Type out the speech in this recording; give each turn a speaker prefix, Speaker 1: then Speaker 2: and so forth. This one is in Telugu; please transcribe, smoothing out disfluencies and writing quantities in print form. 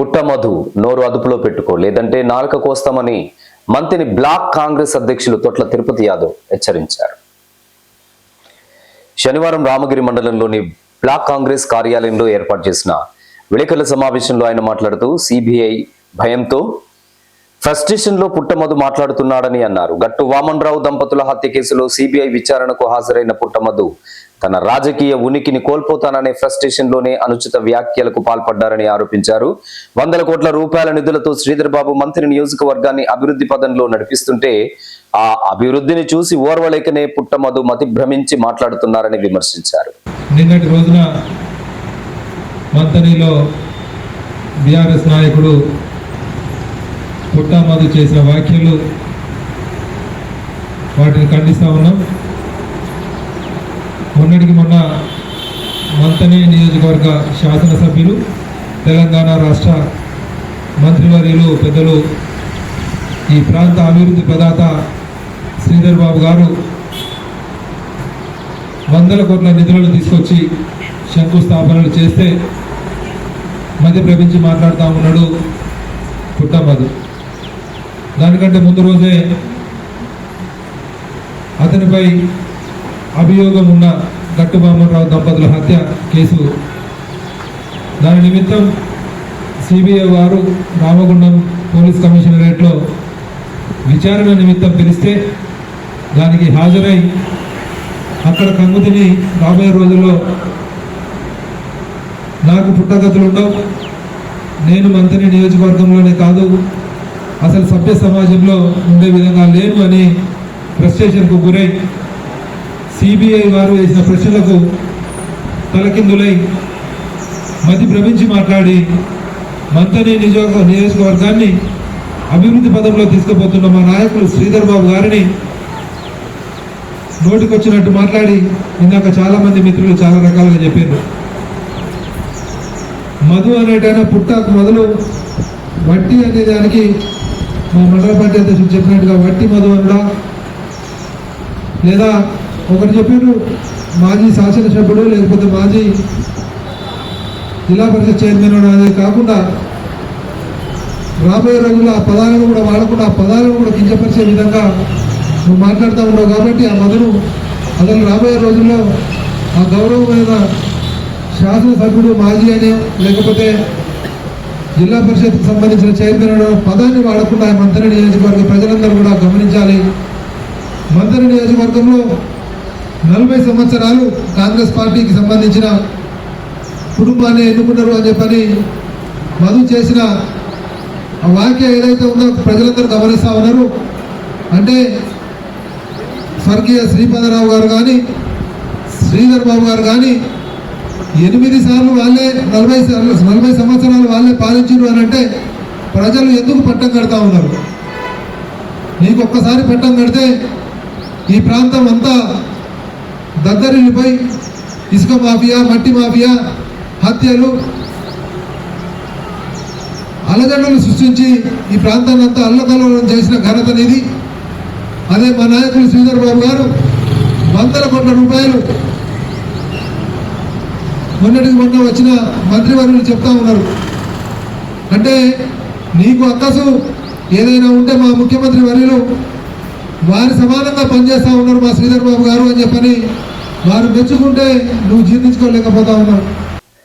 Speaker 1: పుట్టమధు నోరు అదుపులో పెట్టుకో, లేదంటే నాలుక కోస్తామని మంత్రిని బ్లాక్ కాంగ్రెస్ అధ్యక్షులు తొట్ల తిరుపతి యాదవ్ హెచ్చరించారు. శనివారం రామగిరి మండలంలోని బ్లాక్ కాంగ్రెస్ కార్యాలయంలో ఏర్పాటు చేసిన విలేకరుల సమావేశంలో ఆయన మాట్లాడుతూ సిబిఐ భయంతో ఫ్రస్ట్రేషన్లో పుట్టమధు మాట్లాడుతున్నాడని అన్నారు. గట్టు వామన్రావు దంపతుల హత్య కేసులో సిబిఐ విచారణకు హాజరైన పుట్టమధు తన రాజకీయ ఉనికిని కోల్పోతాననే ఫ్రస్ట్రేషన్లోనే అనుచిత వ్యాఖ్యలకు పాల్పడ్డారని ఆరోపించారు. 100 కోట్ల రూపాయల నిధులతో శ్రీధర్ బాబు మంత్రి నియోజకవర్గాన్ని అభివృద్ధి పదంలో నడిపిస్తుంటే ఆ అభివృద్ధిని చూసి ఓర్వలేకనే పుట్టమధు మతి భ్రమించి మాట్లాడుతున్నారని విమర్శించారు.
Speaker 2: నిన్నటి రోజున మంతనిలో బీఆర్ఎస్ నాయకుడు పుట్టమధు చేసిన వ్యాఖ్యలు వాటిని ఖండిస్తా ఉన్నాం. మొన్నటికి మొన్న మంతని నియోజకవర్గ శాసనసభ్యులు, తెలంగాణ రాష్ట్ర మంత్రివర్యులు, పెద్దలు, ఈ ప్రాంత అభివృద్ధి ప్రదాత శ్రీధర్ బాబు గారు 100 కోట్ల నిధులను తీసుకొచ్చి శంకుస్థాపనలు చేస్తే మధ్యప్రవేశించి మాట్లాడుతూ ఉన్నాడు పుట్టమధు. దానికంటే ముందు రోజే అతనిపై అభియోగం ఉన్న గట్టు వామన్రావు దంపతుల హత్య కేసు, దాని నిమిత్తం సిబిఐ వారు రామగుండం పోలీస్ కమిషనరేట్లో విచారణ నిమిత్తం పిలిస్తే దానికి హాజరై అక్కడ కంగుతిని రాబోయే రోజుల్లో నాకు పుట్టగతులు ఉండవు, నేను మంత్రి నియోజకవర్గంలోనే కాదు అసలు సభ్య సమాజంలో ఉండే విధంగా లేను అని ఫ్రస్ట్రేషన్కు గురై సిబిఐ వారు వేసిన ప్రశ్నలకు తలకిందులై మతి భ్రమించి మాట్లాడి మంత్రి నియోజకవర్గాన్ని అభివృద్ధి పదంలో తీసుకుపోతున్న మా నాయకులు శ్రీధర్ బాబు గారిని నోటికొచ్చినట్టు మాట్లాడి ఇందాక చాలామంది మిత్రులు చాలా రకాలుగా చెప్పారు. మధు అనేటైనా పుట్టకు మొదలు వట్టి అనే దానికి మా మండల పార్టీ అధ్యక్షులు చెప్పినట్టుగా వట్టి మధు అనడా, లేదా ఒకటి చెప్పారు మాజీ శాసనసభ్యుడు లేకపోతే మాజీ జిల్లా పరిషత్ చైర్మన్ అనేది కాకుండా రాబోయే రోజుల్లో ఆ పదాలను కూడా వాడకుండా ఆ పదాలను కూడా కించపరిచే విధంగా నువ్వు మాట్లాడుతూ ఉన్నావు. కాబట్టి ఆ మధును అసలు రాబోయే రోజుల్లో ఆ గౌరవమైన శాసనసభ్యుడు మాజీ అనే లేకపోతే జిల్లా పరిషత్కు సంబంధించిన చైర్మన్ అనే పదాన్ని వాడకుండా మంత్రి నియోజకవర్గ ప్రజలందరూ కూడా గమనించాలి. మంత్రి నియోజకవర్గంలో 40 సంవత్సరాలు కాంగ్రెస్ పార్టీకి సంబంధించిన కుటుంబాన్ని ఎన్నుకున్నారు అని చెప్పని మధు చేసిన ఆ వాక్య ఏదైతే ఉందో ప్రజలందరూ గమనిస్తూ ఉన్నారు. అంటే స్వర్గీయ శ్రీపాదరావు గారు కానీ శ్రీధర్ బాబు గారు కానీ 8 సార్లు వాళ్ళే 40 సంవత్సరాలు వాళ్ళే పాలించారు అని అంటే ప్రజలు ఎందుకు పట్టం కడతా ఉన్నారు? నీకు ఒక్కసారి పట్టం కడితే ఈ ప్రాంతం అంతా దద్దరిల్లిపోయి ఇసుక మాఫియా, మట్టి మాఫియా, హత్యలు, అలజడులు సృష్టించి ఈ ప్రాంతాన్ని అంతా అల్లకల్లోలం చేసిన ఘనత నిధి. అదే మా నాయకులు శ్రీధర్ బాబు గారు 100 కోట్ల రూపాయలు మొన్నటికి మొన్న వచ్చిన మంత్రివర్యులు చెప్తా ఉన్నారు. అంటే నీకు అక్కసు ఏదైనా ఉంటే మా ముఖ్యమంత్రి వర్యులు వారి సమానంగా పనిచేస్తూ ఉన్నారు మా శ్రీధర్ బాబు గారు అని చెప్పని వారు మెచ్చుకుంటే నువ్వు జీర్ణించుకోలేకపోతా ఉన్నావు.